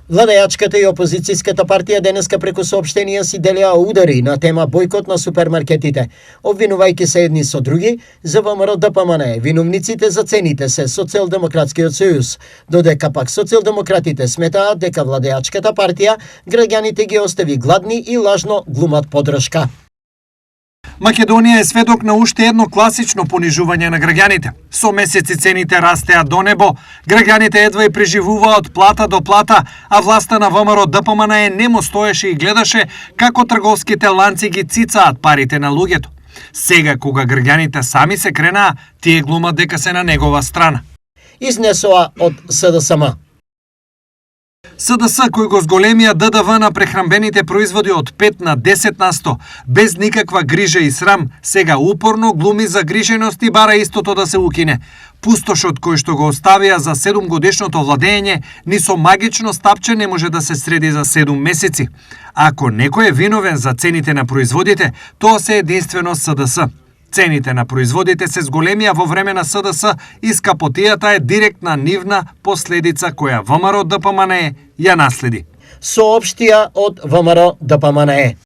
Владеачката и опозицијската партија денеска преку соопштенија си делеа удари на тема бојкот на супермаркетите, обвинувајќи се едни со други за ВМРО ДПМН. Виновниците за цените се Социјалдемократскиот сојуз, додека пак социјалдемократите сметаат дека владеачката партија граѓаните ги остави гладни и лажно глумат подршка. Македонија е сведок на уште едно класично понижување на граѓаните. Со месеци цените растеа до небо, граѓаните едва и преживуваат плата до плата, а власта на ВМРО ДПМН немо стоеше и гледаше како трговските ланци ги цицаат парите на луѓето. Сега, кога граѓаните сами се кренаа, тие глумат дека се на негова страна. Изнесоа од СДСМ. СДС кој го зголемија ДДВ на прехранбените производи од 5 на 10%, без никаква грижа и срам, сега упорно глуми загриженост и бара истото да се укине. Пустошот кој што го оставија за 7 годишното владење, ни со магично стапче не може да се среди за 7 месеци. Ако некој е виновен за цените на производите, тоа се единствено СДС. Цените на производите се зголемија во време на СДС и скапотијата е директна нивна последица која ВМРО ДПМН ја наследи. Соопштија од ВМРО ДПМН.